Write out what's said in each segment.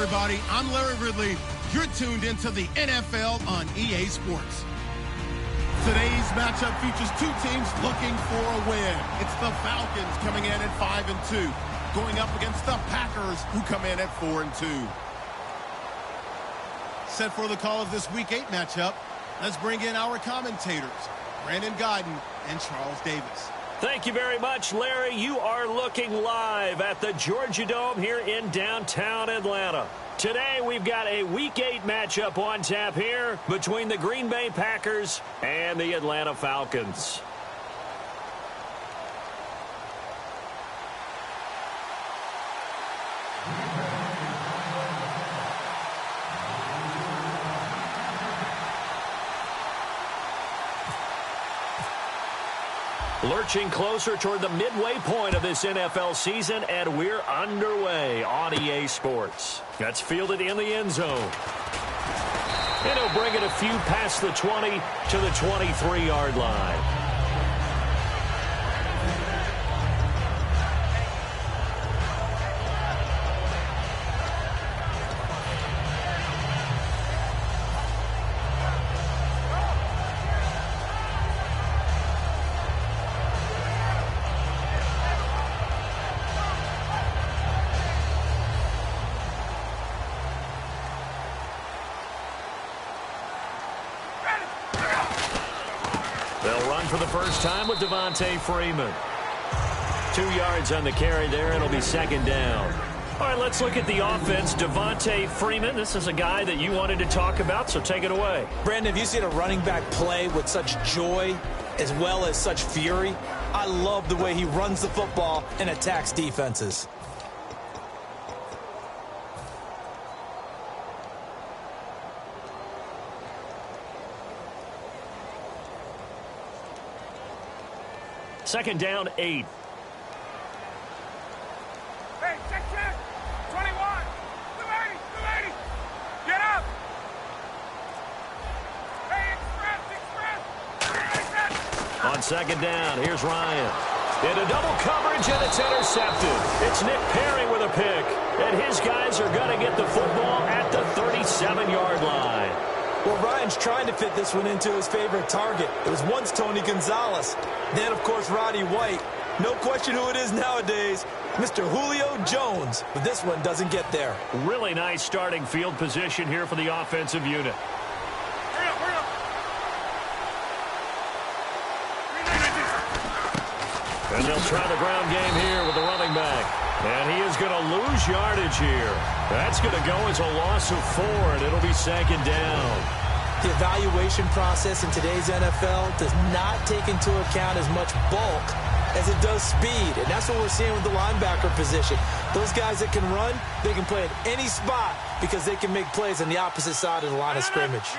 everybody. I'm Larry Ridley. You're tuned into the NFL on EA Sports. Today's matchup features two teams looking for a win. It's the Falcons coming in at 5-2, going up against the Packers, who come in at 4-2. Set for the call of this Week 8 matchup, let's bring in our commentators, Brandon Godden and Charles Davis. Thank you very much, Larry. You are looking live at the Georgia Dome here in downtown Atlanta. Today, we've got a Week 8 matchup on tap here between the Green Bay Packers and the Atlanta Falcons. Lurching closer toward the midway point of this NFL season, and we're underway on EA Sports. That's fielded in the end zone. And he'll bring it a few past the 20 to the 23-yard line. They'll run for the first time with Devontae Freeman. 2 yards on the carry there, and it'll be second down. All right, let's look at the offense. Devontae Freeman, this is a guy that you wanted to talk about, so take it away. Brandon, have you seen a running back play with such joy as well as such fury? I love the way he runs the football and attacks defenses. Second down, 8. Hey, check. 21. 280. Get up. Hey, express. On second down, here's Ryan. Into double coverage, and it's intercepted. It's Nick Perry with a pick. And his guys are going to get the football at the 37-yard line. Well, Ryan's trying to fit this one into his favorite target. It was once Tony Gonzalez. Then, of course, Roddy White. No question who it is nowadays, Mr. Julio Jones. But this one doesn't get there. Really nice starting field position here for the offensive unit. Hurry up. And they'll try the ground game here with the running back. And he is going to lose yardage here. That's going to go as a loss of 4, and it'll be second down. The evaluation process in today's NFL does not take into account as much bulk as it does speed. And that's what we're seeing with the linebacker position. Those guys that can run, they can play at any spot because they can make plays on the opposite side of the line of scrimmage.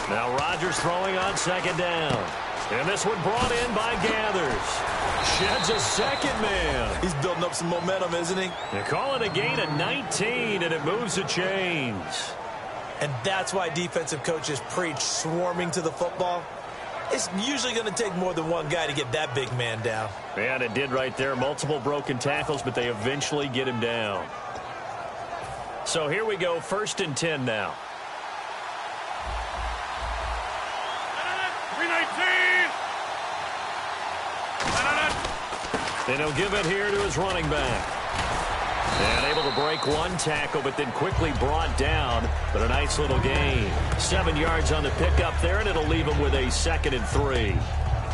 Now Rodgers throwing on second down. And this one brought in by Gathers. Sheds a second man. He's building up some momentum, isn't he? They call it a gain of 19, and it moves the chains. And that's why defensive coaches preach swarming to the football. It's usually going to take more than one guy to get that big man down. And it did right there. Multiple broken tackles, but they eventually get him down. So here we go, 1st and 10 now. 319. And he'll give it here to his running back. And able to break one tackle, but then quickly brought down. But a nice little gain. 7 yards on the pickup there, and it'll leave him with a 2nd and 3.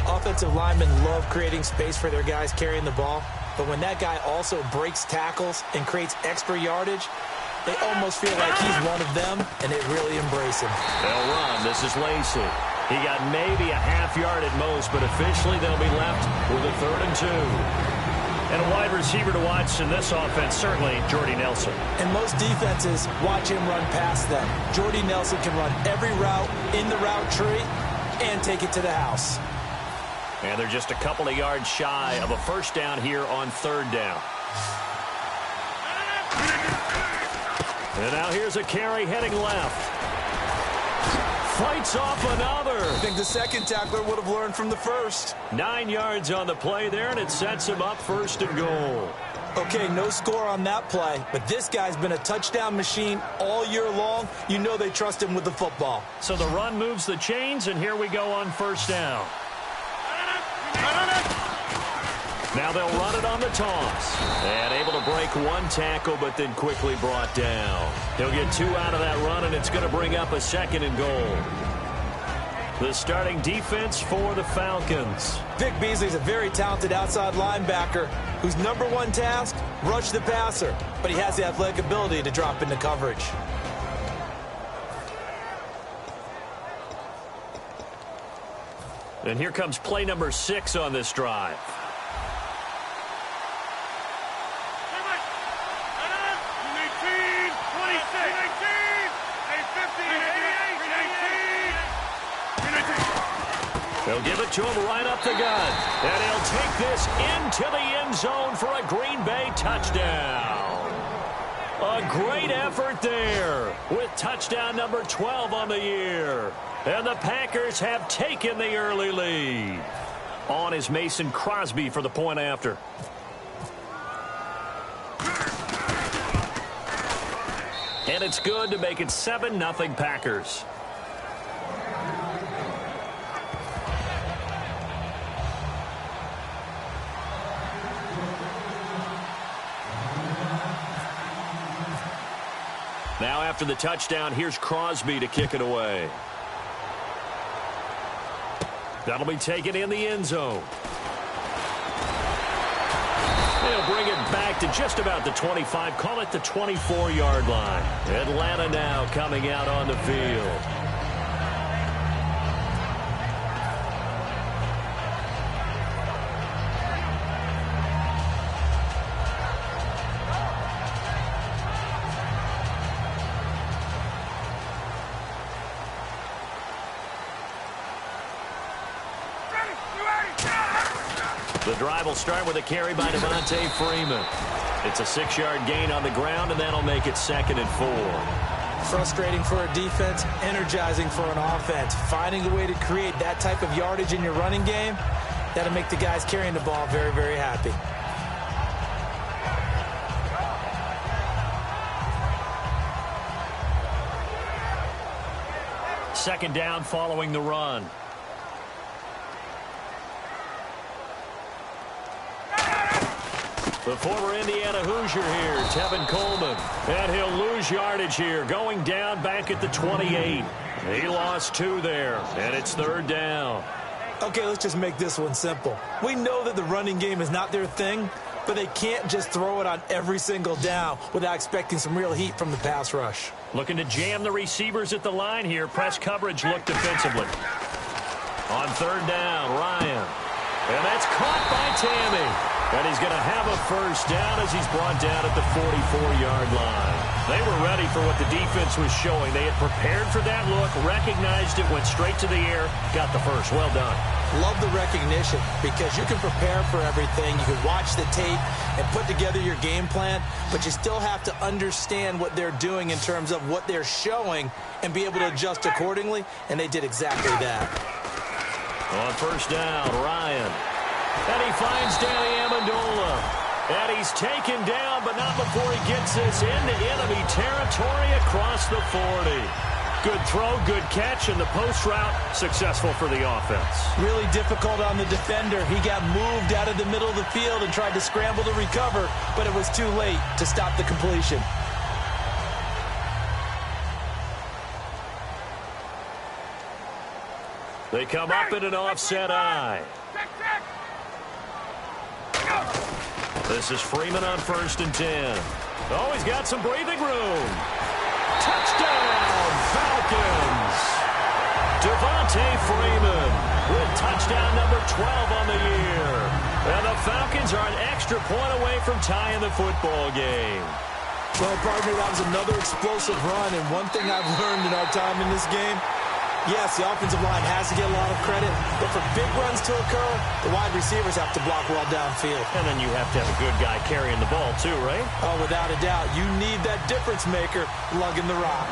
Offensive linemen love creating space for their guys carrying the ball. But when that guy also breaks tackles and creates extra yardage, they almost feel like he's one of them, and they really embrace him. They'll run. This is Lacey. He got maybe a half yard at most, but officially they'll be left with a 3rd and 2. And a wide receiver to watch in this offense, certainly Jordy Nelson. And most defenses watch him run past them. Jordy Nelson can run every route in the route tree and take it to the house. And they're just a couple of yards shy of a first down here on 3rd down. And now here's a carry heading left. Fights off another. I think the second tackler would have learned from the first. 9 yards on the play there, and it sets him up 1st and goal. Okay, no score on that play, but this guy's been a touchdown machine all year long. You know they trust him with the football. So the run moves the chains, and here we go on first down. Now they'll run it on the toss. And able to break one tackle, but then quickly brought down. He'll get 2 out of that run, and it's going to bring up a 2nd and goal. The starting defense for the Falcons. Vic Beasley's a very talented outside linebacker whose #1 task, rush the passer. But he has the athletic ability to drop into coverage. And here comes play number 6 on this drive. They'll give it to him right up the gut. And he'll take this into the end zone for a Green Bay touchdown. A great effort there with touchdown number 12 on the year. And the Packers have taken the early lead. On is Mason Crosby for the point after. And it's good to make it 7-0 Packers. Now after the touchdown, here's Crosby to kick it away. That'll be taken in the end zone. They'll bring it back to just about the 25, call it the 24-yard line. Atlanta now coming out on the field. The drive will start with a carry by Devontae Freeman. It's a 6-yard gain on the ground, and that'll make it 2nd and 4. Frustrating for a defense, energizing for an offense. Finding a way to create that type of yardage in your running game, that'll make the guys carrying the ball very, very happy. Second down following the run. The former Indiana Hoosier here, Tevin Coleman. And he'll lose yardage here, going down back at the 28. He lost 2 there, and it's 3rd down. Okay, let's just make this one simple. We know that the running game is not their thing, but they can't just throw it on every single down without expecting some real heat from the pass rush. Looking to jam the receivers at the line here. Press coverage look defensively. On 3rd down, Ryan. And that's caught by Tammy. And he's going to have a first down as he's brought down at the 44-yard line. They were ready for what the defense was showing. They had prepared for that look, recognized it, went straight to the air, got the first. Well done. Love the recognition because you can prepare for everything. You can watch the tape and put together your game plan, but you still have to understand what they're doing in terms of what they're showing and be able to adjust accordingly, and they did exactly that. On first down, Ryan. And he finds Danny Amendola. And he's taken down, but not before he gets this into enemy territory across the 40. Good throw, good catch, and the post route successful for the offense. Really difficult on the defender. He got moved out of the middle of the field and tried to scramble to recover, but it was too late to stop the completion. They come up in an offset eye. This is Freeman on 1st and 10. Oh, he's got some breathing room. Touchdown, Falcons. Devontae Freeman with touchdown number 12 on the year. And the Falcons are an extra point away from tying the football game. Well, partner, that was another explosive run, and one thing I've learned in our time in this game, yes, the offensive line has to get a lot of credit, but for big runs to occur, the wide receivers have to block well downfield. And then you have to have a good guy carrying the ball too, right? Oh, without a doubt. You need that difference maker lugging the rock.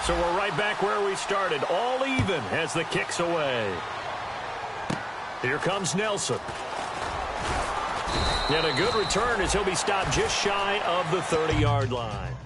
So we're right back where we started, all even as the kick's away. Here comes Nelson. And a good return as he'll be stopped just shy of the 30-yard line.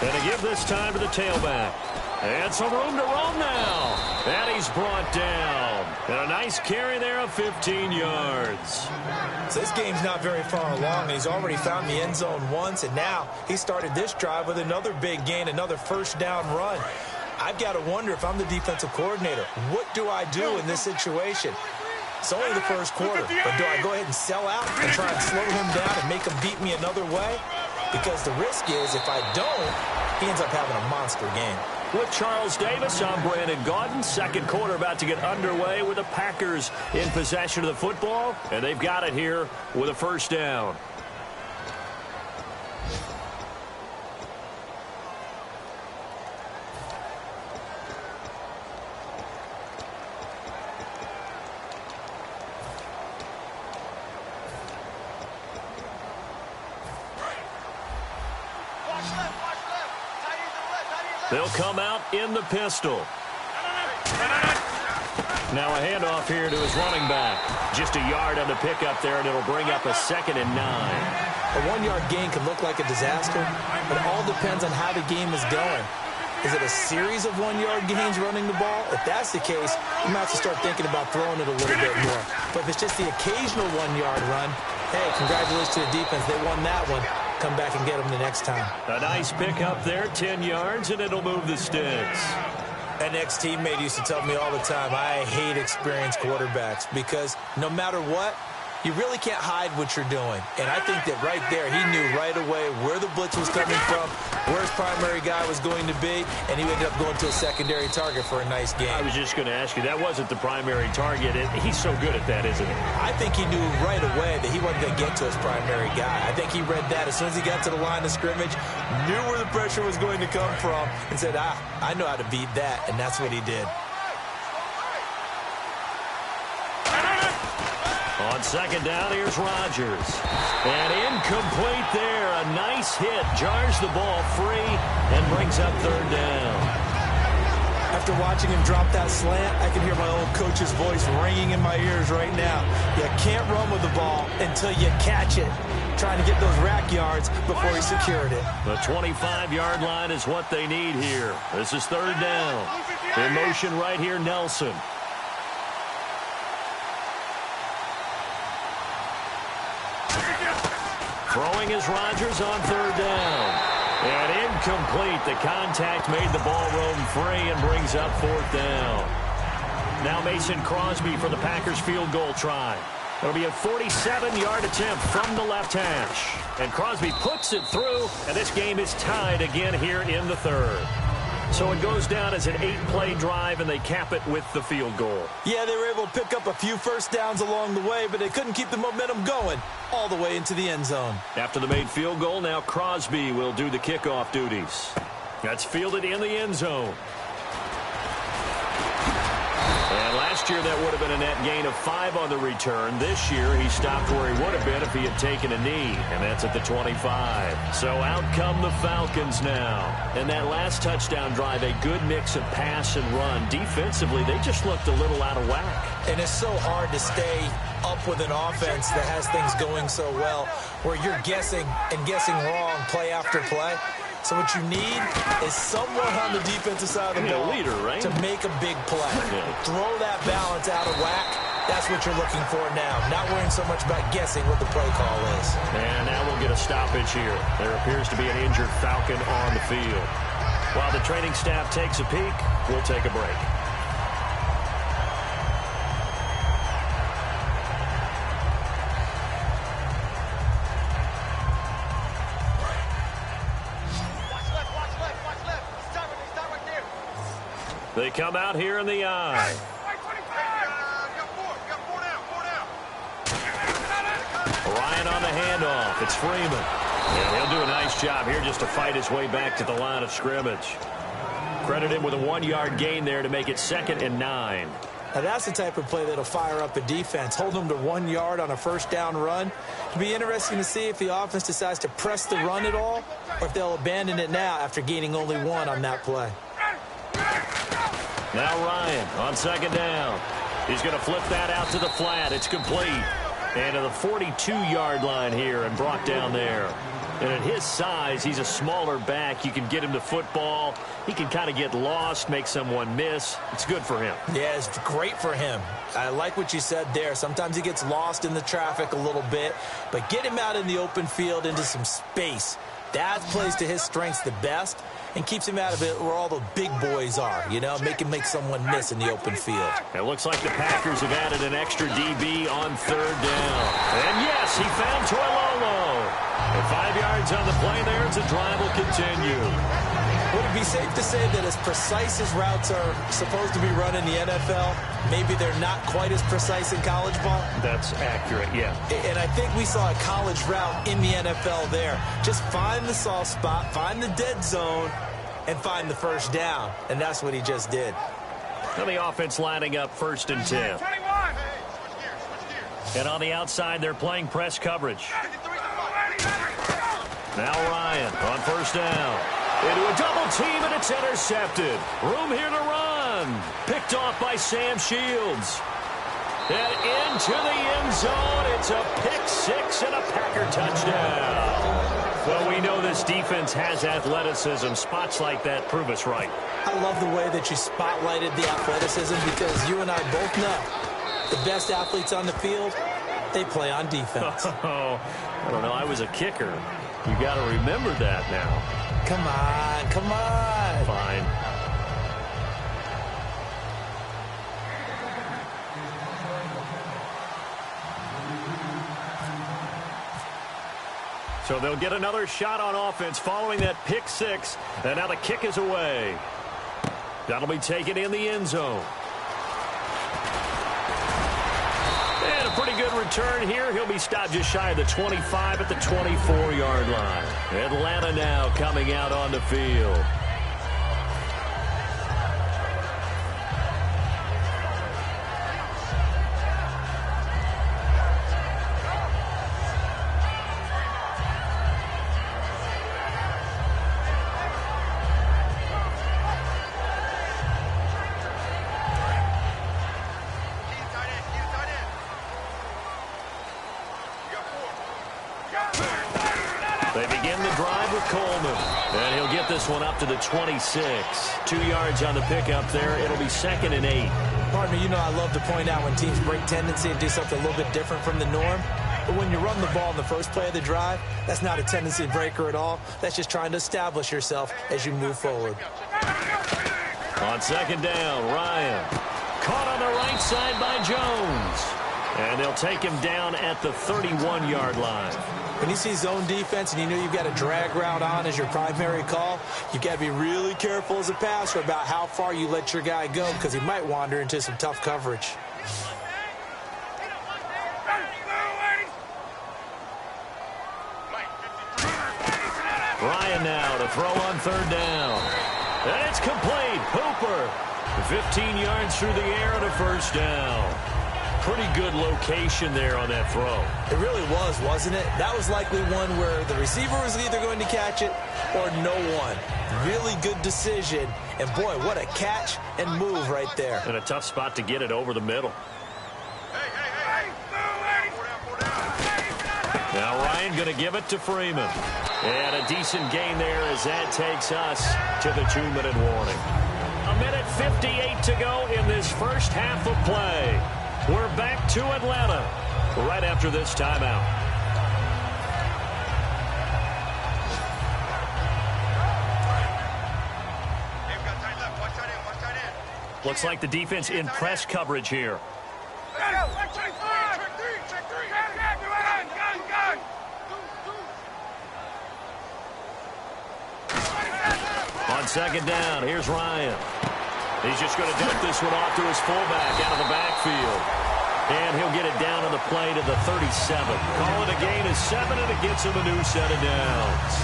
And to give this time to the tailback. And some room to roam now. And he's brought down. And a nice carry there of 15 yards. So this game's not very far along, and he's already found the end zone once, and now he started this drive with another big gain, another first down run. I've got to wonder if I'm the defensive coordinator, what do I do in this situation? It's only the first quarter, but do I go ahead and sell out and try and slow him down and make him beat me another way? Because the risk is if I don't, he ends up having a monster game. With Charles Davis, I'm Brandon Gaudin. Second quarter about to get underway with the Packers in possession of the football, and they've got it here with a first down. They'll come out in the pistol. Now a handoff here to his running back. Just a yard on the pickup there, and it'll bring up a 2nd and 9. A 1-yard gain can look like a disaster, but it all depends on how the game is going. Is it a series of 1-yard gains running the ball? If that's the case, you might have to start thinking about throwing it a little bit more. But if it's just the occasional 1-yard run, hey, congratulations to the defense. They won that one. Come back and get them the next time. A nice pickup there, 10 yards, and it'll move the sticks. An ex-teammate used to tell me all the time, I hate experienced quarterbacks because no matter what, you really can't hide what you're doing. And I think that right there, he knew right away where the blitz was coming from, where his primary guy was going to be, and he ended up going to a secondary target for a nice game. I was just going to ask you, that wasn't the primary target. He's so good at that, isn't he? I think he knew right away that he wasn't going to get to his primary guy. I think he read that as soon as he got to the line of scrimmage, knew where the pressure was going to come from, and said, I know how to beat that, and that's what he did. On second down, here's Rodgers. And incomplete there. A nice hit. Jars the ball free and brings up 3rd down. After watching him drop that slant, I can hear my old coach's voice ringing in my ears right now. You can't run with the ball until you catch it. Trying to get those rack yards before he secured it. The 25-yard line is what they need here. This is 3rd down. In motion right here, Nelson. Throwing is Rodgers on 3rd down. And incomplete. The contact made the ball roam free and brings up 4th down. Now Mason Crosby for the Packers field goal try. It'll be a 47-yard attempt from the left hash. And Crosby puts it through, and this game is tied again here in the 3rd. So it goes down as an 8-play drive, and they cap it with the field goal. Yeah, they were able to pick up a few first downs along the way, but they couldn't keep the momentum going all the way into the end zone. After the made field goal, now Crosby will do the kickoff duties. That's fielded in the end zone. And last year, that would have been a net gain of 5 on the return. This year, he stopped where he would have been if he had taken a knee, and that's at the 25. So out come the Falcons now. And that last touchdown drive, a good mix of pass and run. Defensively, they just looked a little out of whack. And it's so hard to stay up with an offense that has things going so well, where you're guessing and guessing wrong play after play. So what you need is someone on the defensive side of the ball leader, right? to make a big play. Throw that balance out of whack. That's what you're looking for now. Not worrying so much about guessing what the play call is. And now we'll get a stoppage here. There appears to be an injured Falcon on the field. While the training staff takes a peek, we'll take a break. They come out here in the eye. Ryan on the handoff. It's Freeman. Yeah, he'll do a nice job here just to fight his way back to the line of scrimmage. Credit him with a 1-yard gain there to make it 2nd and 9. Now that's the type of play that'll fire up a defense. Hold them to 1 yard on a first down run. It'll be interesting to see if the offense decides to press the run at all, or if they'll abandon it now after gaining only 1 on that play. Now Ryan on 2nd down. He's going to flip that out to the flat. It's complete. And to the 42-yard line here and brought down there. And at his size, he's a smaller back. You can get him to football. He can kind of get lost, make someone miss. It's good for him. Yeah, it's great for him. I like what you said there. Sometimes he gets lost in the traffic a little bit. But get him out in the open field into some space. That plays to his strengths the best and keeps him out of it where all the big boys are, you know, make someone miss in the open field. It looks like the Packers have added an extra DB on 3rd down. And yes, he found Toilolo. And 5 yards on the play there. It's a drive will continue. Would it be safe to say that as precise as routes are supposed to be run in the NFL, maybe they're not quite as precise in college ball? That's accurate, yeah. And I think we saw a college route in the NFL there. Just find the soft spot, find the dead zone, and find the first down. And that's what he just did. Now the offense lining up 1st and 10. 21. And on the outside, they're playing press coverage. Now Ryan on 1st down. Into a double team, and it's intercepted. Room here to run. Picked off by Sam Shields. And into the end zone. It's a pick 6 and a Packer touchdown. Well, we know this defense has athleticism. Spots like that prove us right. I love the way that you spotlighted the athleticism, because you and I both know the best athletes on the field, they play on defense. Oh, I don't know. I was a kicker. You got to remember that now. Come on, come on. Fine. So they'll get another shot on offense following that pick 6. And now the kick is away. That'll be taken in the end zone. And a pretty good return here. He'll be stopped just shy of the 25 at the 24-yard line. Atlanta now coming out on the field. They begin the drive with Coleman. And he'll get this one up to the 26. 2 yards on the pickup there. It'll be 2nd and 8. Pardon me, you know I love to point out when teams break tendency and do something a little bit different from the norm. But when you run the ball in the first play of the drive, that's not a tendency breaker at all. That's just trying to establish yourself as you move forward. On 2nd down, Ryan. Caught on the right side by Jones. And they'll take him down at the 31-yard line. When you see zone defense and you know you've got a drag route on as your primary call, you've got to be really careful as a passer about how far you let your guy go, because he might wander into some tough coverage. Ryan now to throw on 3rd down. And it's complete. Hooper, 15 yards through the air and a first down. Pretty good location there on that throw. It really was, wasn't it? That was likely one where the receiver was either going to catch it or no one. Really good decision. And, boy, what a catch and move right there. And a tough spot to get it over the middle. Now Ryan going to give it to Freeman. And a decent gain there as that takes us to the 2-minute warning. 1:58 to go in this first half of play. We're back to Atlanta right after this timeout. Looks like the defense in press coverage here. On second down, here's Ryan. He's just going to dump this one off to his fullback out of the backfield. And he'll get it down on the play to the 37. Call it a gain of 7, and it gets him a new set of downs.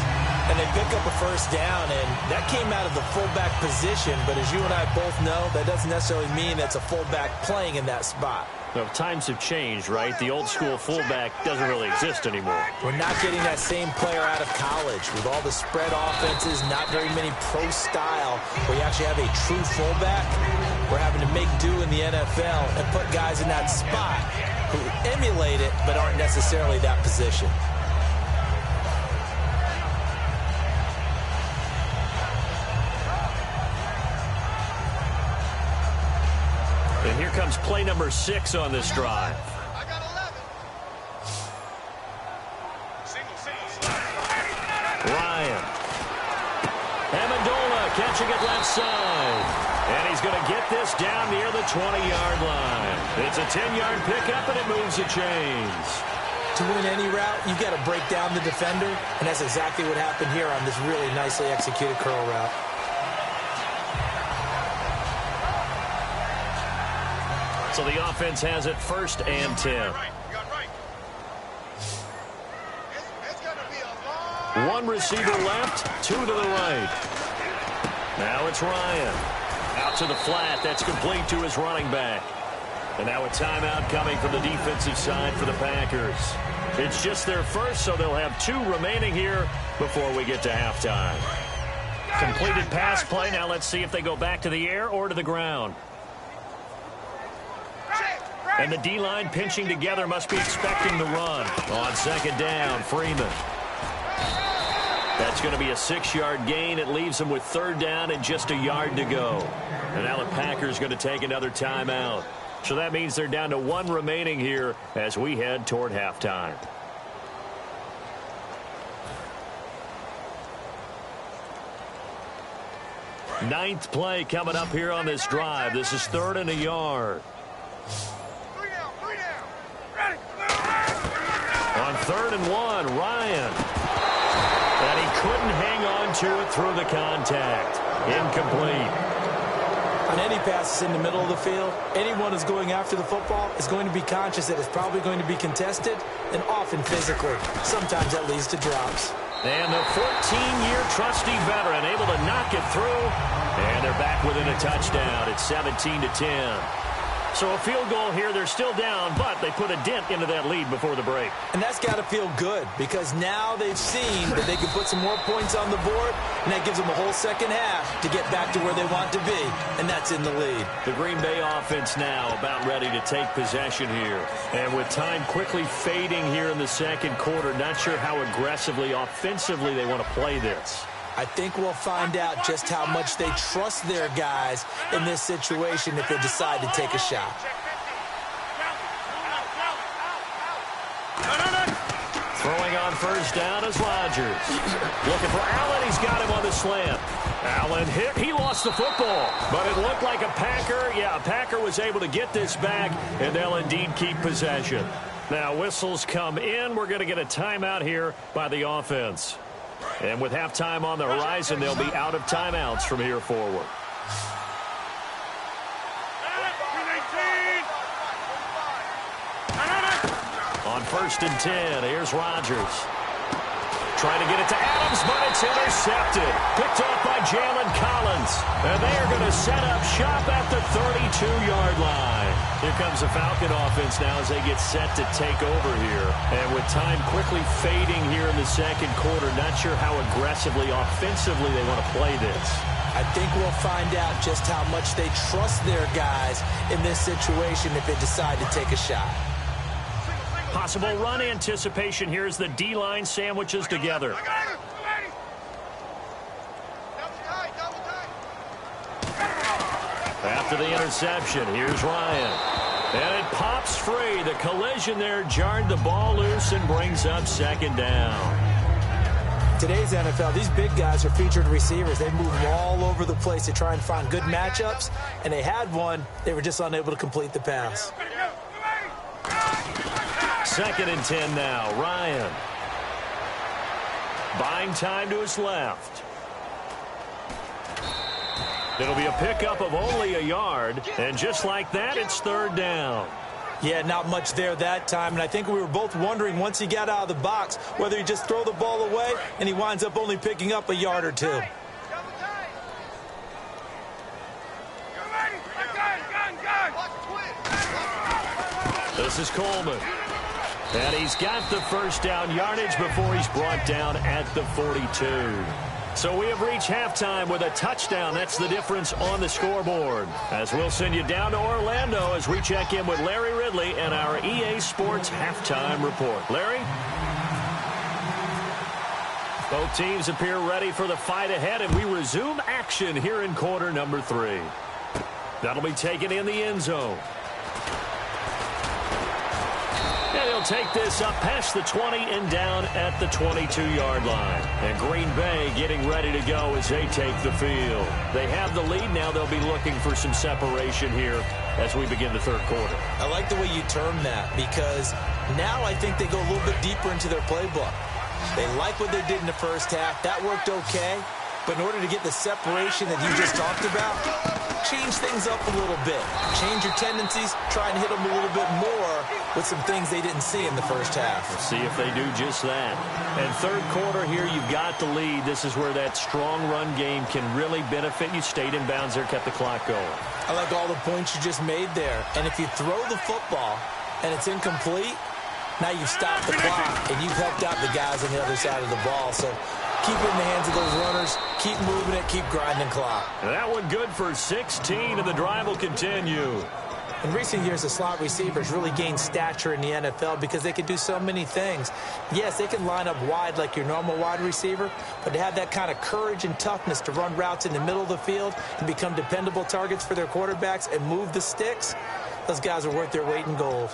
And they pick up a first down, and that came out of the fullback position. But as you and I both know, that doesn't necessarily mean it's a fullback playing in that spot. Well, times have changed, right? The old school fullback doesn't really exist anymore. We're not getting that same player out of college. With all the spread offenses, not very many pro style, where you actually have a true fullback. We're having to make do in the NFL and put guys in that spot who emulate it but aren't necessarily that position. And here comes play number 6 on this drive. I got 11. Ryan. Amendola catching it left side. And he's going to get this down near the 20-yard line. It's a 10-yard pickup, and it moves the chains. To win any route, you've got to break down the defender, and that's exactly what happened here on this really nicely executed curl route. So the offense has it 1st and 10. One receiver left, 2 to the right. Now it's Ryan. Out to the flat. That's complete to his running back. And now a timeout coming from the defensive side for the Packers. It's just their first, so they'll have 2 remaining here before we get to halftime. Completed pass play. Now let's see if they go back to the air or to the ground. And the D-line pinching together must be expecting the run. On second down, Freeman. That's going to be a 6-yard gain. It leaves them with 3rd down and just a yard to go. And now the Packers going to take another timeout. So that means they're down to 1 remaining here as we head toward halftime. Ninth play coming up here on this drive. This is 3rd and a yard. On 3rd and 1, Ryan. And he couldn't hang on to it through the contact. Incomplete. On any passes in the middle of the field, anyone who's going after the football is going to be conscious that it's probably going to be contested and often physically. Sometimes that leads to drops. And the 14-year trusty veteran able to knock it through. And they're back within a touchdown. It's 17-10. So a field goal here. They're still down, but they put a dent into that lead before the break. And that's got to feel good because now they've seen that they can put some more points on the board, and that gives them a whole second half to get back to where they want to be, and that's in the lead. The Green Bay offense now about ready to take possession here. And with time quickly fading here in the second quarter, not sure how aggressively, offensively they want to play this. I think we'll find out just how much they trust their guys in this situation if they decide to take a shot. Throwing on 1st down is Rodgers. Looking for Allen. He's got him on the slant. Allen hit. He lost the football. But it looked like a Packer. Yeah, a Packer was able to get this back, and they'll indeed keep possession. Now whistles come in. We're going to get a timeout here by the offense. And with halftime on the horizon, they'll be out of timeouts from here forward. On 1st and 10, here's Rodgers. Trying to get it to Adams, but it's intercepted. Picked off by Jalen Collins. And they are going to set up shop at the 32-yard line. Here comes the Falcon offense now as they get set to take over here. And with time quickly fading here in the second quarter, not sure how aggressively, offensively they want to play this. I think we'll find out just how much they trust their guys in this situation if they decide to take a shot. Possible run anticipation here as the D-line sandwiches together. After the interception, here's Ryan. And it pops free. The collision there jarred the ball loose and brings up second down. Today's NFL, these big guys are featured receivers. They move all over the place to try and find good matchups, and they had one. They were just unable to complete the pass. 2nd and 10 now. Ryan. Buying time to his left. It'll be a pickup of only a yard, and just like that, it's 3rd down. Yeah, not much there that time, and I think we were both wondering once he got out of the box whether he just throw the ball away, and he winds up only picking up a yard or two. This is Coleman. And he's got the first down yardage before he's brought down at the 42. So we have reached halftime with a touchdown. That's the difference on the scoreboard. As we'll send you down to Orlando as we check in with Larry Ridley and our EA Sports halftime report. Larry? Both teams appear ready for the fight ahead, and we resume action here in quarter number 3. That'll be taken in the end zone. And he'll take this up past the 20 and down at the 22-yard line. And Green Bay getting ready to go as they take the field. They have the lead. Now they'll be looking for some separation here as we begin the third quarter. I like the way you term that because now I think they go a little bit deeper into their playbook. They like what they did in the first half. That worked okay. But in order to get the separation that you just talked about, change things up a little bit. Change your tendencies, try and hit them a little bit more with some things they didn't see in the first half. Let's see if they do just that. And third quarter here, you've got the lead. This is where that strong run game can really benefit you. Stayed in bounds there, kept the clock going. I like all the points you just made there. And if you throw the football and it's incomplete, now you've stopped the clock and you've helped out the guys on the other side of the ball. So keep it in the hands of those runners. Keep moving it. Keep grinding clock. That one good for 16, and the drive will continue. In recent years, the slot receivers really gained stature in the NFL because they can do so many things. Yes, they can line up wide like your normal wide receiver, but to have that kind of courage and toughness to run routes in the middle of the field and become dependable targets for their quarterbacks and move the sticks, those guys are worth their weight in gold.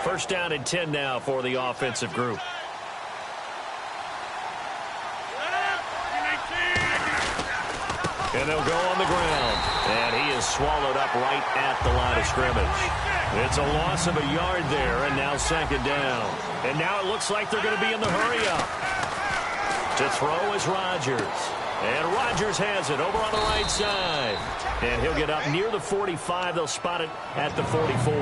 First down and 10 now for the offensive group. And they'll go on the ground. And he is swallowed up right at the line of scrimmage. It's a loss of a yard there, and now second down. And now it looks like they're going to be in the hurry-up. To throw is Rodgers. And Rodgers has it over on the right side. And he'll get up near the 45. They'll spot it at the 44.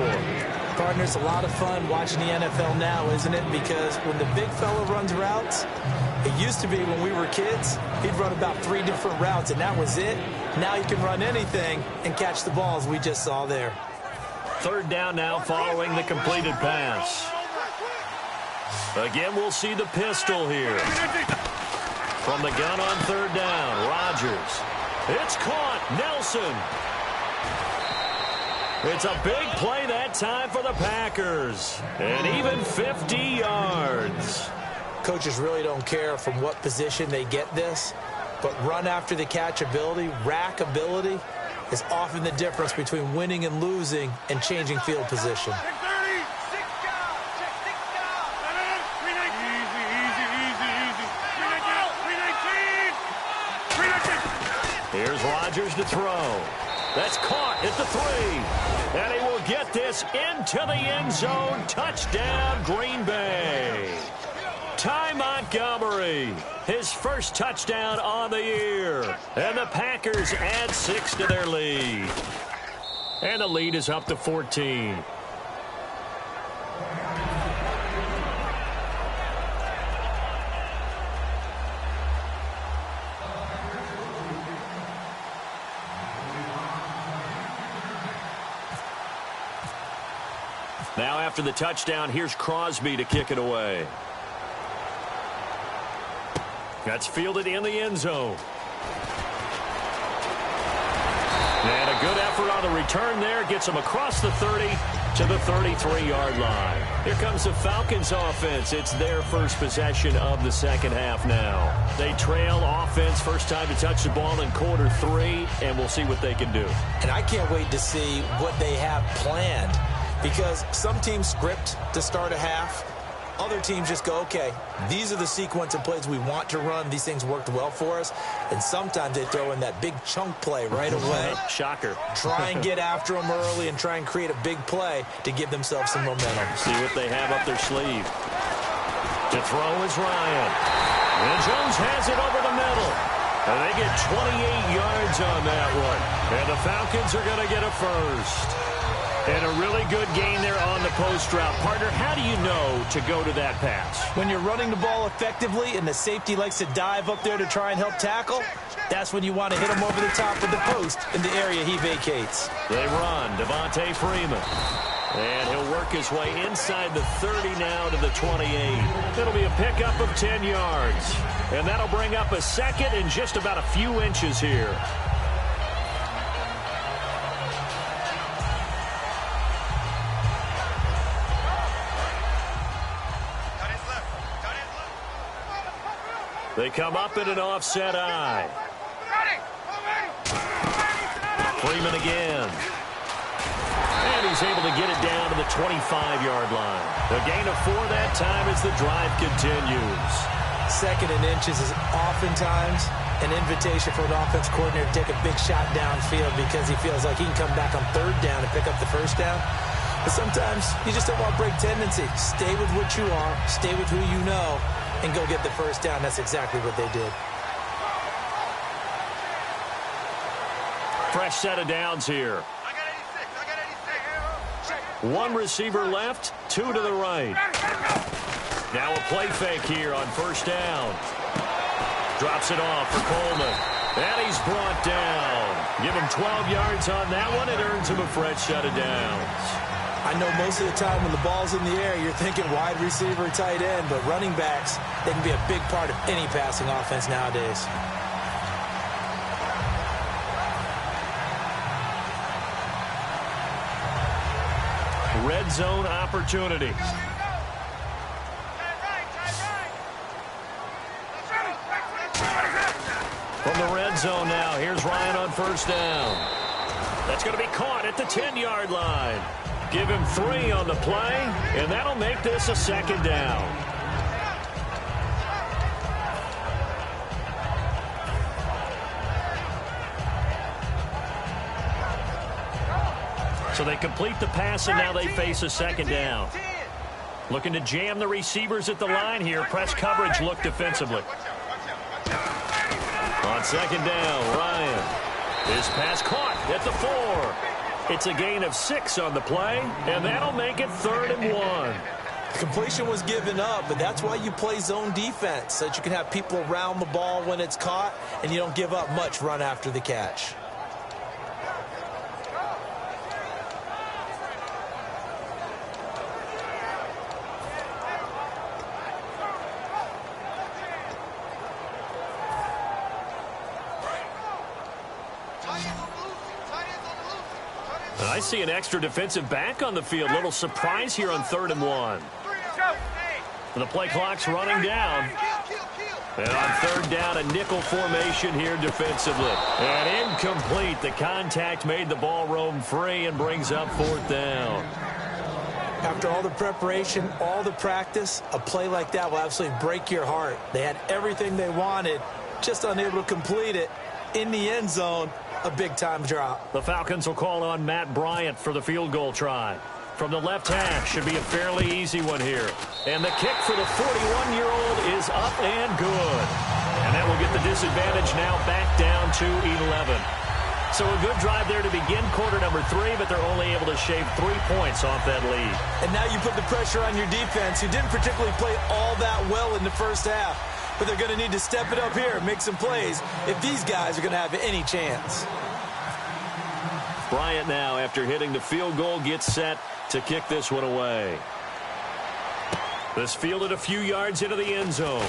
Partner, it's a lot of fun watching the NFL now, isn't it? Because when the big fella runs routes, it used to be when we were kids, he'd run about 3 different routes, and that was it. Now he can run anything and catch the balls we just saw there. Third down now following the completed pass. Again, we'll see the pistol here. From the gun on third down, Rodgers. It's caught. Nelson. It's a big play that time for the Packers. And even 50 yards. Coaches really don't care from what position they get this, but run after the catch ability, rack ability, is often the difference between winning and losing and changing field position. Here's Rodgers to throw. That's caught at the 3. And he will get this into the end zone. Touchdown, Green Bay. Ty Montgomery, his first touchdown on the year. And the Packers add 6 to their lead. And the lead is up to 14. Now after the touchdown, here's Crosby to kick it away. That's fielded in the end zone. And a good effort on the return there. Gets him across the 30 to the 33-yard line. Here comes the Falcons offense. It's their first possession of the second half now. They trail offense first time to touch the ball in quarter 3, and we'll see what they can do. And I can't wait to see what they have planned, because some teams script to start a half. Other teams just go, okay, these are the sequence of plays we want to run. These things worked well for us. And sometimes they throw in that big chunk play right away. Shocker. Try and get after them early and try and create a big play to give themselves some momentum. See what they have up their sleeve. To throw is Ryan. And Jones has it over the middle. And they get 28 yards on that one. And the Falcons are going to get a first. And a really good gain there on the post route. Partner, how do you know to go to that pass? When you're running the ball effectively and the safety likes to dive up there to try and help tackle, that's when you want to hit him over the top of the post in the area he vacates. They run. Devontae Freeman. And he'll work his way inside the 30 now to the 28. It'll be a pickup of 10 yards. And that'll bring up a second and just about a few inches here. They come up in an offset eye. Freeman again. And he's able to get it down to the 25-yard line. A gain of 4 that time as the drive continues. Second and inches is oftentimes an invitation for an offense coordinator to take a big shot downfield because he feels like he can come back on third down and pick up the first down. But sometimes you just don't want break tendency. Stay with what you are. Stay with who you know. And go get the first down. That's exactly what they did. Fresh set of downs here. I got 86. One receiver left, 2 to the right. Now a play fake here on first down. Drops it off for Coleman. And he's brought down. Give him 12 yards on that one. It earns him a fresh set of downs. I know most of the time when the ball's in the air, you're thinking wide receiver, tight end, but running backs, they can be a big part of any passing offense nowadays. Red zone opportunity. From the red zone now, here's Ryan on first down. That's going to be caught at the 10-yard line. Give him 3 on the play, and that'll make this a second down. So they complete the pass, and now they face a second down. Looking to jam the receivers at the line here. Press coverage look defensively. On second down, Ryan. His pass caught at the 4. It's a gain of 6 on the play, and that'll make it 3rd and 1. The completion was given up, but that's why you play zone defense, so that you can have people around the ball when it's caught, and you don't give up much run after the catch. I see an extra defensive back on the field. Little surprise here on 3rd and 1. The play clock's running down. And on 3rd down, a nickel formation here defensively. And incomplete. The contact made the ball roam free and brings up 4th down. After all the preparation, all the practice, a play like that will absolutely break your heart. They had everything they wanted, just unable to complete it. In the end zone, a big-time drop. The Falcons will call on Matt Bryant for the field goal try. From the left hash, should be a fairly easy one here. And the kick for the 41-year-old is up and good. And that will get the disadvantage now back down to 11. So a good drive there to begin quarter number 3, but they're only able to shave 3 points off that lead. And now you put the pressure on your defense, who didn't particularly play all that well in the first half. But they're going to need to step it up here and make some plays if these guys are going to have any chance. Bryant now, after hitting the field goal, gets set to kick this one away. This fielded a few yards into the end zone.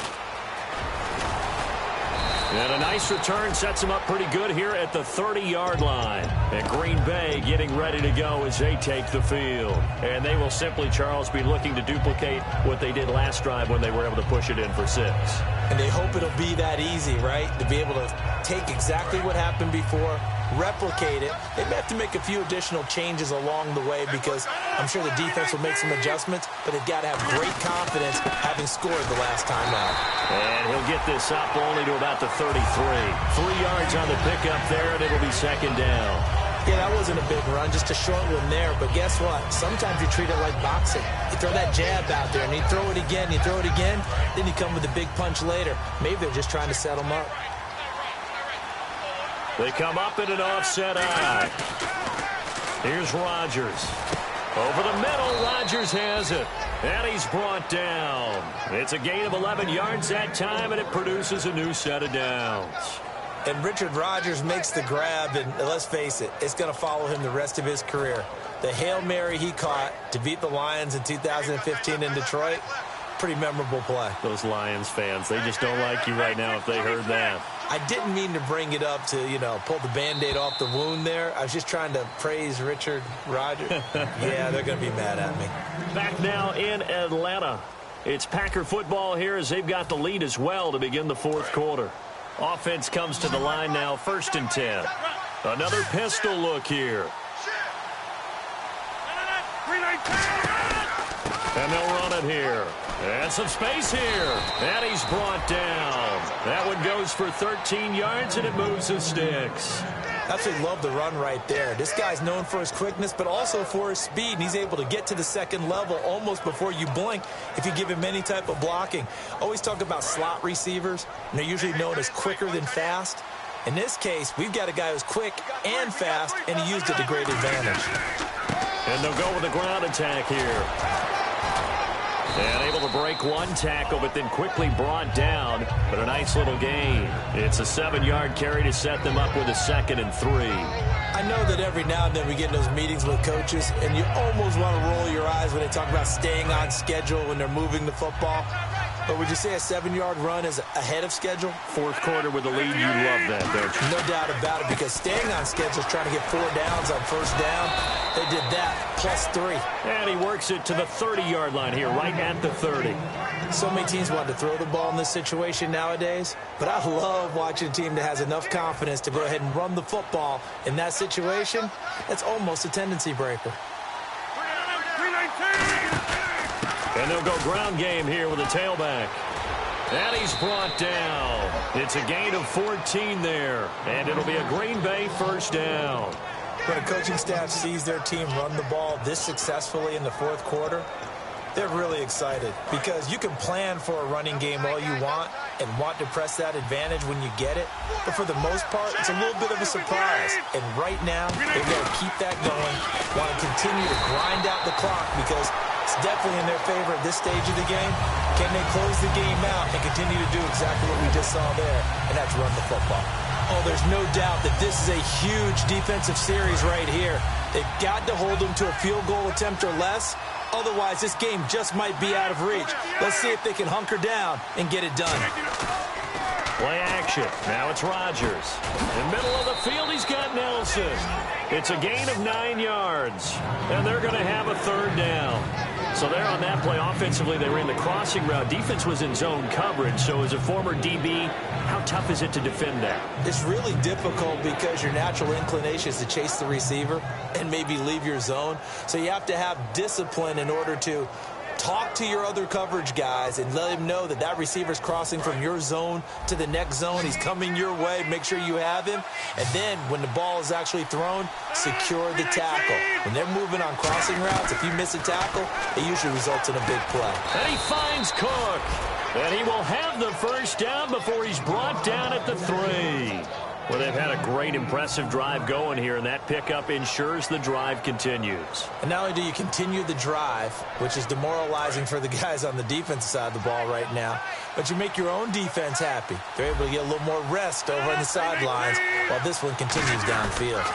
And a nice return sets him up pretty good here at the 30-yard line. And Green Bay getting ready to go as they take the field. And they will simply, Charles, be looking to duplicate what they did last drive when they were able to push it in for 6. And they hope it'll be that easy, right? To be able to take exactly what happened before, replicate it. They may have to make a few additional changes along the way because I'm sure the defense will make some adjustments, but they've got to have great confidence having scored the last time out. And he'll get this up only to about the 33. 3 yards on the pickup there, and it'll be second down. Yeah, that wasn't a big run, just a short one there. But guess what? Sometimes you treat it like boxing. You throw that jab out there, and you throw it again, you throw it again, then you come with a big punch later. Maybe they're just trying to set them up. They come up in an offset eye. Here's Rodgers. Over the middle, Rodgers has it. And he's brought down. It's a gain of 11 yards that time, and it produces a new set of downs. And Richard Rodgers makes the grab, and let's face it, it's going to follow him the rest of his career. The Hail Mary he caught to beat the Lions in 2015 in Detroit, pretty memorable play. Those Lions fans, they just don't like you right now if they heard that. I didn't mean to bring it up to, pull the Band-Aid off the wound there. I was just trying to praise Richard Rodgers. Yeah, they're going to be mad at me. Back now in Atlanta. It's Packer football here as they've got the lead as well to begin the fourth quarter. Offense comes to the line now, 1st and 10. Another pistol look here. And they'll run it here. And some space here. And he's brought down. That one goes for 13 yards, and it moves the sticks. Absolutely love the run right there. This guy's known for his quickness, but also for his speed. And he's able to get to the second level almost before you blink if you give him any type of blocking. Always talk about slot receivers, and they're usually known as quicker than fast. In this case, we've got a guy who's quick and fast, and he used it to great advantage. And they'll go with a ground attack here. And able to break one tackle, but then quickly brought down. But a nice little gain. It's a 7-yard carry to set them up with a 2nd and 3. I know that every now and then we get in those meetings with coaches, and you almost want to roll your eyes when they talk about staying on schedule when they're moving the football. But would you say a 7-yard run is ahead of schedule? Fourth quarter with the lead, you love that, don't you? No doubt about it, because staying on schedule is trying to get 4 downs on first down. They did that, plus 3. And he works it to the 30-yard line here, right at the 30. So many teams want to throw the ball in this situation nowadays, but I love watching a team that has enough confidence to go ahead and run the football in that situation. That's almost a tendency breaker. And they'll go ground game here with a tailback. And he's brought down. It's a gain of 14 there. And it'll be a Green Bay first down. When a coaching staff sees their team run the ball this successfully in the fourth quarter, they're really excited because you can plan for a running game all you want and want to press that advantage when you get it. But for the most part, it's a little bit of a surprise. And right now, they've got to keep that going, want to continue to grind out the clock because it's definitely in their favor at this stage of the game. Can they close the game out and continue to do exactly what we just saw there, and that's run the football? Oh, there's no doubt that this is a huge defensive series right here. They've got to hold them to a field goal attempt or less. Otherwise, this game just might be out of reach. Let's see if they can hunker down and get it done. Play action. Now it's Rodgers. In the middle of the field, he's got Nelson. It's a gain of 9 yards. And they're going to have a 3rd down. So there on that play, offensively, they ran the crossing route. Defense was in zone coverage. So as a former DB, how tough is it to defend that? It's really difficult because your natural inclination is to chase the receiver and maybe leave your zone. So you have to have discipline in order to talk to your other coverage guys and let him know that that receiver's crossing from your zone to the next zone. He's coming your way. Make sure you have him. And then when the ball is actually thrown, secure the tackle. When they're moving on crossing routes, if you miss a tackle, it usually results in a big play. And he finds Cook. And he will have the first down before he's brought down at the 3. Well, they've had a great, impressive drive going here, and that pickup ensures the drive continues. And not only do you continue the drive, which is demoralizing for the guys on the defensive side of the ball right now, but you make your own defense happy. They're able to get a little more rest over on the sidelines while this one continues downfield.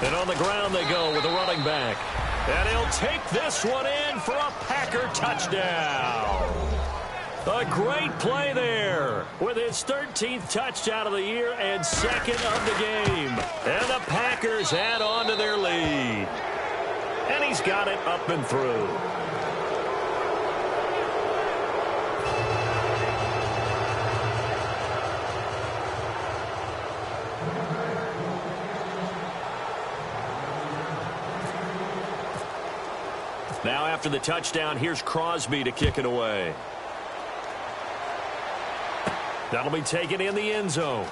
And on the ground they go with a running back. And he'll take this one in for a Packer touchdown. A great play there with his 13th touchdown of the year and second of the game. And the Packers add on to their lead. And he's got it up and through. Now after the touchdown, here's Crosby to kick it away. That'll be taken in the end zone.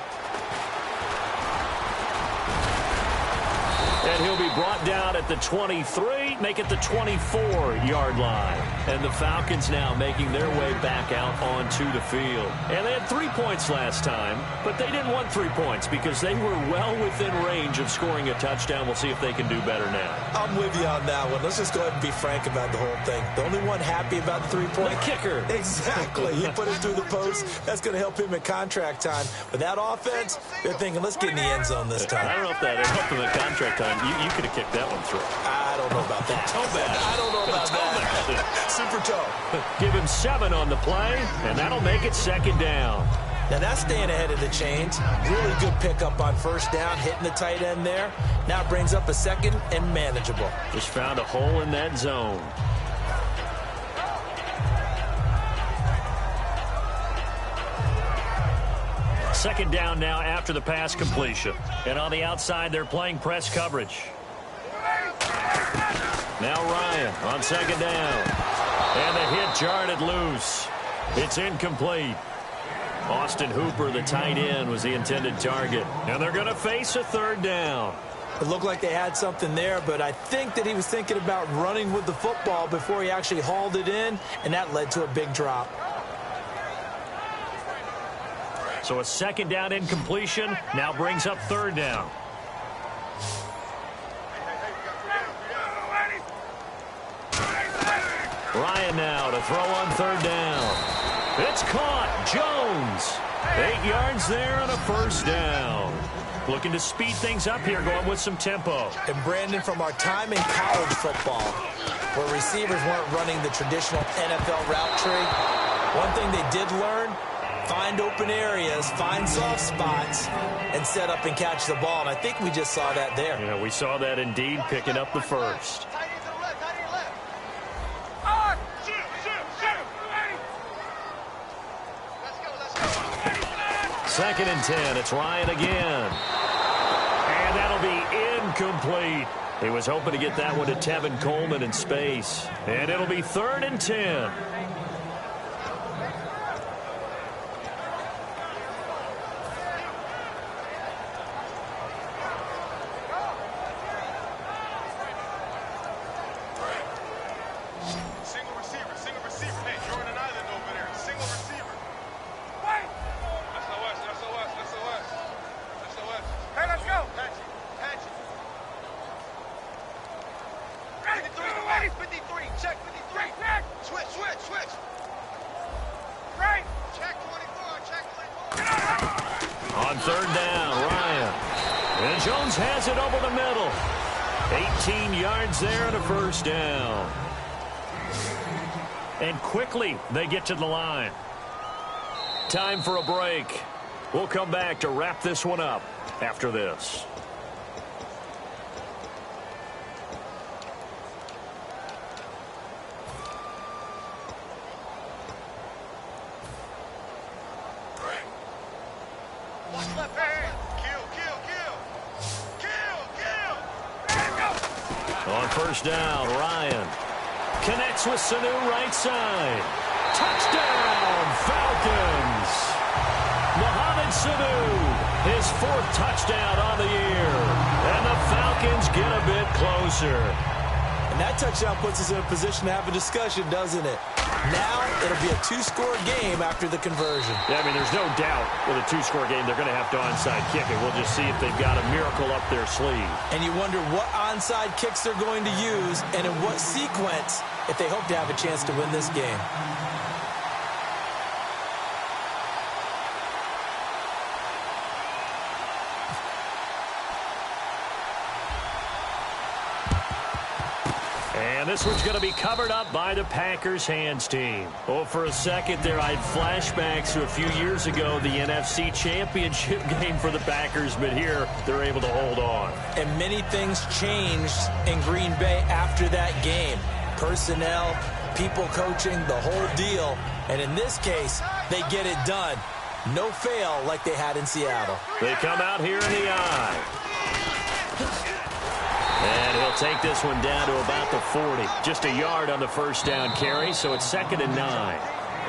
And he'll be brought down at the 23, make it the 24-yard line. And the Falcons now making their way back out onto the field. And they had 3 points last time, but they didn't want 3 points because they were well within range of scoring a touchdown. We'll see if they can do better now. I'm with you on that one. Let's just go ahead and be frank about the whole thing. The only one happy about the 3-point? The kicker. Exactly. He put it through the post. That's going to help him at contract time. But that offense, they're thinking, let's get in the end zone this time. I don't know if that helped him at contract time. You could have kicked that one through. I don't know about that. Toe bad. I don't know about that. Super toe. Give him 7 on the play, and that'll make it second down. Now that's staying ahead of the chains. Really good pickup on first down, hitting the tight end there. Now it brings up a second and manageable. Just found a hole in that zone. Second down now after the pass completion. And on the outside, they're playing press coverage. Now Ryan on second down. And the hit jarred it loose. It's incomplete. Austin Hooper, the tight end, was the intended target. And they're going to face a third down. It looked like they had something there, but I think that he was thinking about running with the football before he actually hauled it in, and that led to a big drop. So a second down incompletion now brings up third down. Ryan now to throw on third down. It's caught. Jones. 8 yards there and a first down. Looking to speed things up here, going with some tempo. And Brandon, from our time in college football, where receivers weren't running the traditional NFL route tree, one thing they did learn, find open areas, find soft spots, and set up and catch the ball. And I think we just saw that there. Yeah, we saw that indeed, picking up the first. Second and 10. It's Ryan again. And that'll be incomplete. He was hoping to get that one to Tevin Coleman in space. And it'll be third and 10. On third down, Ryan. And Jones has it over the middle. 18 yards there and a first down. And quickly they get to the line. Time for a break. We'll come back to wrap this one up after this. On first down, Ryan connects with Sanu right side. Touchdown, Falcons! Mohamed Sanu, his 4th touchdown on the year. And the Falcons get a bit closer. And that touchdown puts us in a position to have a discussion, doesn't it? Now it'll be a 2-score game after the conversion. Yeah, I mean, there's no doubt with a 2-score game they're going to have to onside kick it. We'll just see if they've got a miracle up their sleeve. And you wonder what onside kicks they're going to use and in what sequence if they hope to have a chance to win this game. And this one's going to be covered up by the Packers hands team. Oh, for a second there, I had flashbacks to a few years ago, the NFC Championship game for the Packers, but here they're able to hold on. And many things changed in Green Bay after that game. Personnel, people coaching, the whole deal. And in this case, they get it done. No fail like they had in Seattle. They come out here in the eye. And he'll take this one down to about the 40. Just a yard on the first down carry, so it's 2nd and 9.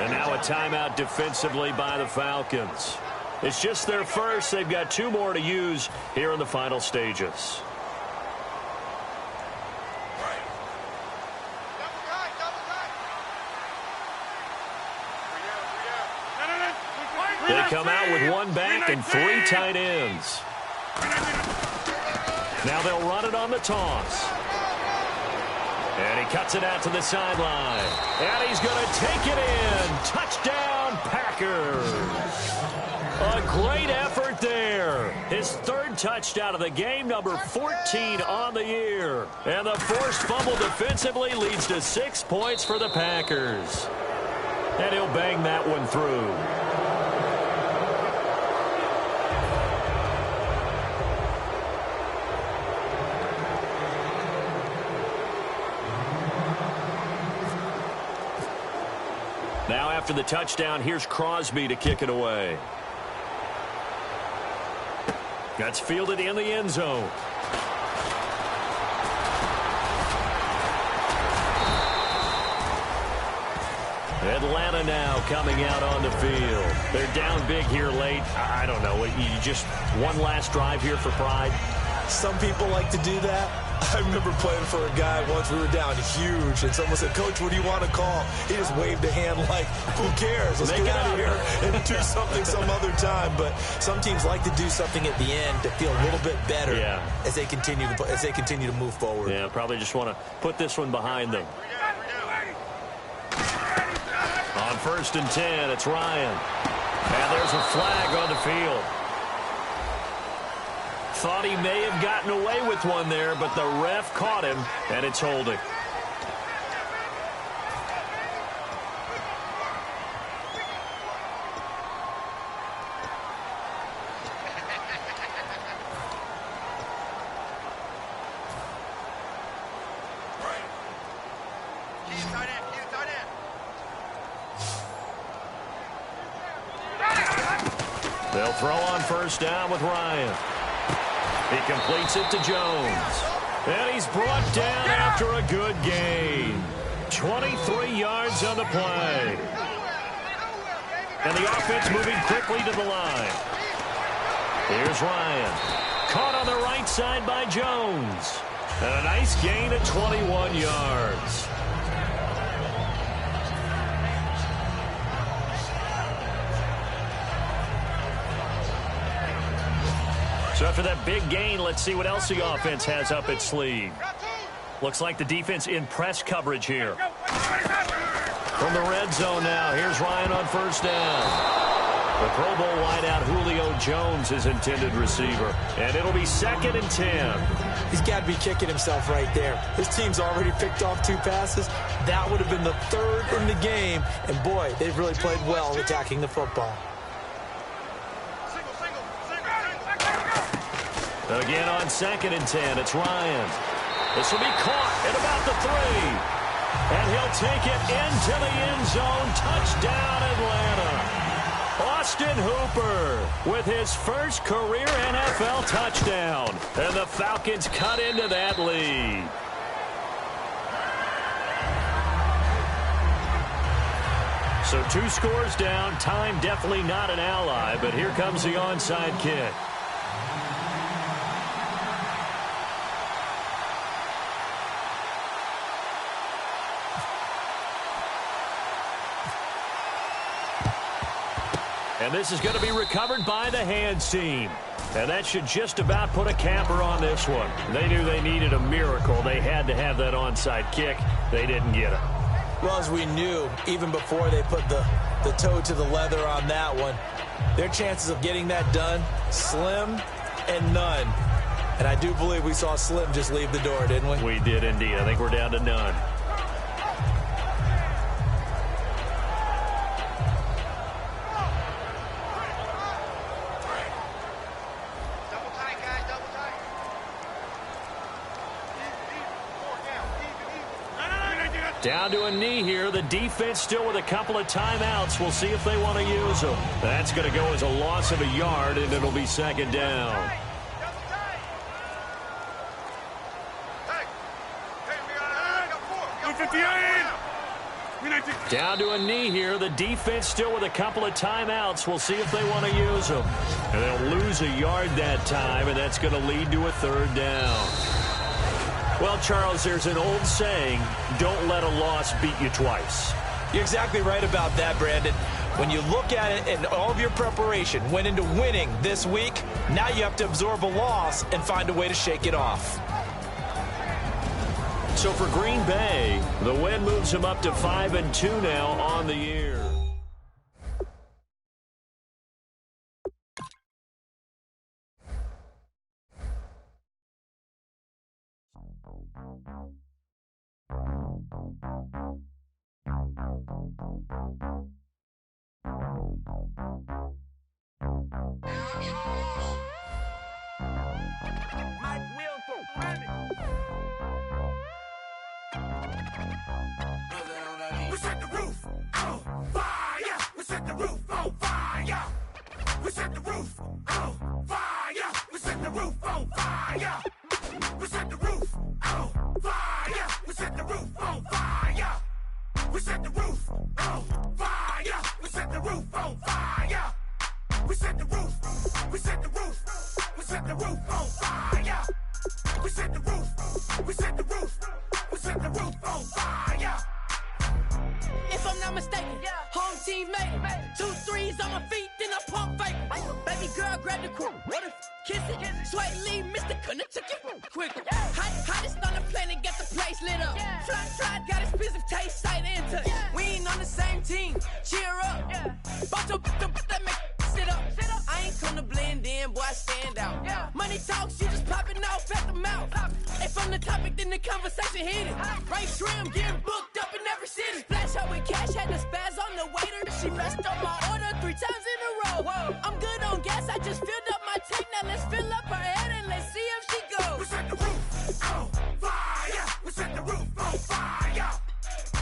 And now a timeout defensively by the Falcons. It's just their first. They've got 2 more to use here in the final stages. They come out with 1 back and 3 tight ends. Now they'll run it on the toss. And he cuts it out to the sideline. And he's going to take it in. Touchdown, Packers. A great effort there. His 3rd touchdown of the game, number 14 on the year. And the forced fumble defensively leads to 6 points for the Packers. And he'll bang that one through. Now after the touchdown, here's Crosby to kick it away. That's fielded in the end zone. Atlanta now coming out on the field. They're down big here late. I don't know. You just one last drive here for pride? Some people like to do that. I remember playing for a guy once. We were down huge, and someone said, "Coach, what do you want to call?" He just waved a hand like, who cares? Let's get out of here and do something some other time. But some teams like to do something at the end to feel a little bit better as they continue to move forward. Yeah, probably just want to put this one behind them. On 1st and 10, it's Ryan. And there's a flag on the field. Thought he may have gotten away with one there, but the ref caught him, and it's holding. They'll throw on 1st down with Ryan. He completes it to Jones. And he's brought down after a good gain. 23 yards on the play. And the offense moving quickly to the line. Here's Ryan. Caught on the right side by Jones. And a nice gain of 21 yards. So after that big gain, let's see what else the offense has up its sleeve. Looks like the defense in press coverage here. From the red zone now, here's Ryan on 1st down. The Pro Bowl wideout Julio Jones is intended receiver. And it'll be 2nd and 10. He's got to be kicking himself right there. His team's already picked off 2 passes. That would have been the 3rd in the game. And boy, they've really played well attacking the football. Again on 2nd and 10, it's Ryan. This will be caught at about the 3. And he'll take it into the end zone. Touchdown, Atlanta. Austin Hooper with his first career NFL touchdown. And the Falcons cut into that lead. So 2 scores down. Time definitely not an ally, but here comes the onside kick. And this is going to be recovered by the hands team. And that should just about put a capper on this one. They knew they needed a miracle. They had to have that onside kick. They didn't get it. Well, as we knew, even before they put the toe to the leather on that one, their chances of getting that done, slim and none. And I do believe we saw Slim just leave the door, didn't we? We did indeed. I think we're down to none. Double tight, guys, double tight. Down to a knee here. The defense still with a couple of timeouts. We'll see if they want to use them. That's going to go as a loss of a yard, and it'll be second down. Down to a knee here. The defense still with a couple of timeouts. We'll see if they want to use them. And they'll lose a yard that time, and that's going to lead to a third down. Well, Charles, there's an old saying, don't let a loss beat you twice. You're exactly right about that, Brandon. When you look at it and all of your preparation went into winning this week, now you have to absorb a loss and find a way to shake it off. So for Green Bay, the win moves them up to 5-2 now on the year. We set the roof on fire. We set the roof on fire. We set the roof on fire. We set the roof on fire. We set the roof on fire. We set the roof on fire. We set the roof on fire. We set the roof on fire. We set the roof. We set the roof. We set the roof on fire. We set the roof. We set the roof. We set the roof on fire. If I'm not mistaken, home team made it. 2 threes on my feet, then I pump fake. Baby girl, grab the crew. What if kiss it? Sway Lee, Mr. Couldn't took it quicker. Hottest on the planet, get the place lit up. Fly, got expensive taste, sight and touch. We ain't on the same team. Cheer up. Bunch of that make sit up. I ain't come to blend in, boy, I stand out. Money talks, you just popping off at the mouth. If I'm the topic, then the conversation heated. Right shrimp, getting booked up in every city. Splash out with cash, had the spaz on the waiter. She messed up my order 3 times in a row. Whoa, I'm good on gas, I just filled up my tank. Now let's fill up her head and let's see if she goes. We set the roof on fire. We set the roof on fire.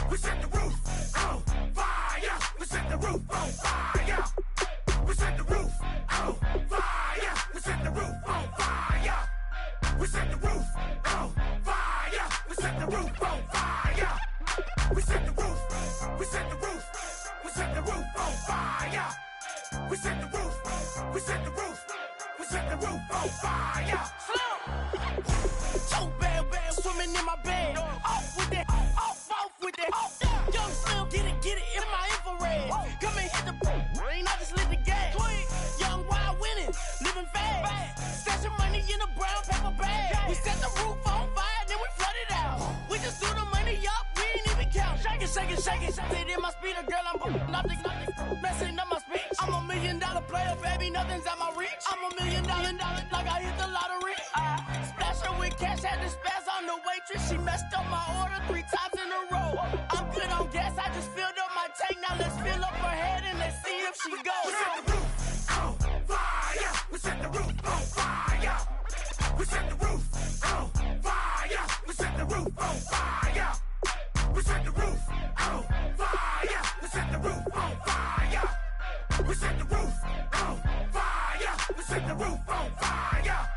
We set the roof on fire. We set the roof on fire. We set the roof on fire. We set the roof on fire. We set the roof on fire. We set the roof on fire. We set the roof. We set the roof. We set the roof on fire. We set the roof. We set the roof. We set the roof on fire. So bad, swimming in my bed. Off with it, off with it. Young Slim, get it in my infrared. Come and hit the rain, I just lit the gas. Young wild winning, living fast. Stashing money in a brown paper bag. We set the roof on fire, then we flood it out. We just threw the money up, we ain't even count. Shake it. Sit in my speeder, girl, I'm nothing, messing up my speech. I'm $1 million player, baby, nothing's at my reach. I'm $1 million, like I hit the lottery. Splash her with cash, had the spaz on the waitress. She messed up my order 3 times in a row. I'm good on gas, I just filled up my tank. Now let's fill up her head and let's see if she goes. We set the roof on fire. We set the roof on fire. We set the roof on fire. We set the roof on fire. We set the roof on fire. We set the roof on fire. We set the roof on fire. We set the roof on fire.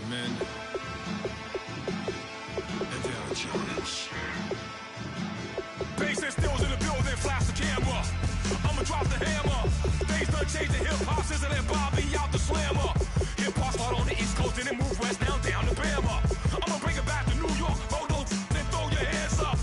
Men, and they are challenge. Bass and stills in the building, flash the camera. I'ma drop the hammer. Things done changed the hip-hop, sizzle and Bobby out the slammer. Hip-hop start on the East Coast and then move west now down to Bama. I'ma bring it back to New York, roll those and throw your hands up.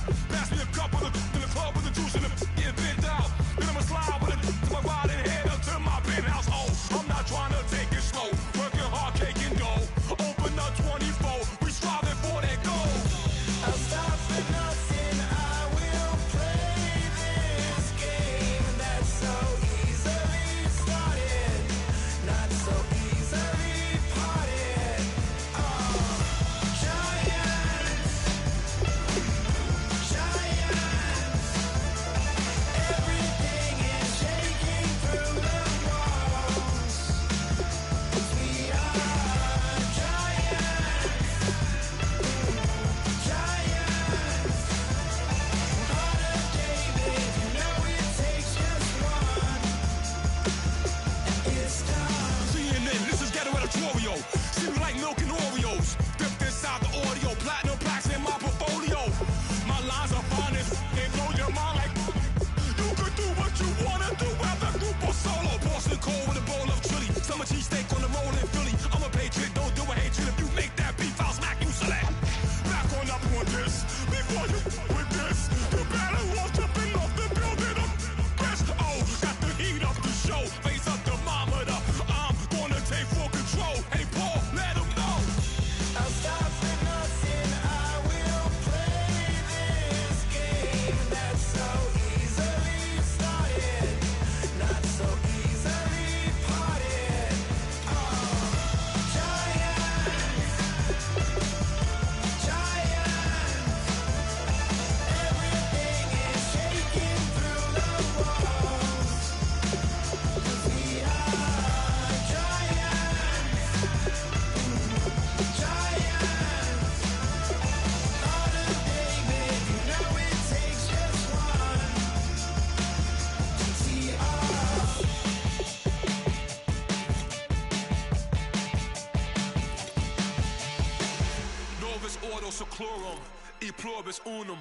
modo seclorum, e pluribus unum.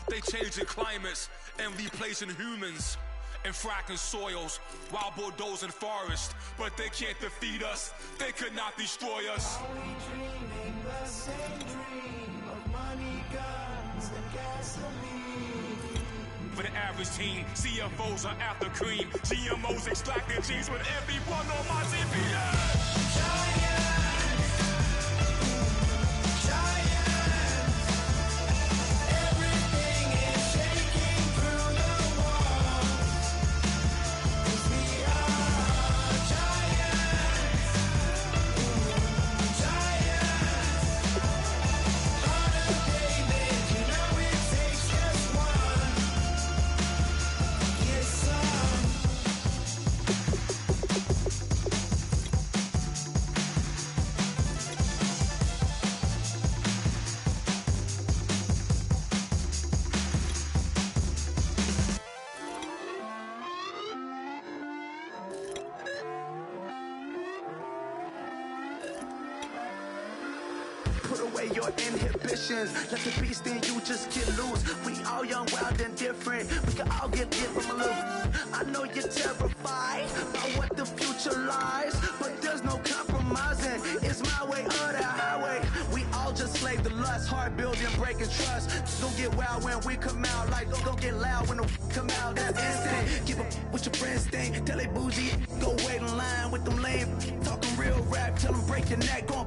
They changing climates and replacing humans and fracking soils while bulldozing forests. But they can't defeat us, they could not destroy us. Are we dreaming the same dream of money, guns, and gasoline? For the average team, CFOs are after cream. GMOs extracting genes with everyone on my CPS. Giants, everything is shaking through the wall. 'Cause we are giants, giants. Heart of David, you know it takes just one. Get some. Put away your inhibitions. Let the beast in you just get loose. We all young, wild, and different. We can all get lit from a little. I know you're terrified about what the future lies, but there's no compromising. It's my way or the highway. We all just slave to lust, heart building, breaking trust. Don't get wild when we come out. Like don't get loud when the come out. That's instant. Keep up with your friends thing. Tell they bougie, go wait in line with them lame. Talking real rap, tell them break your neck. Go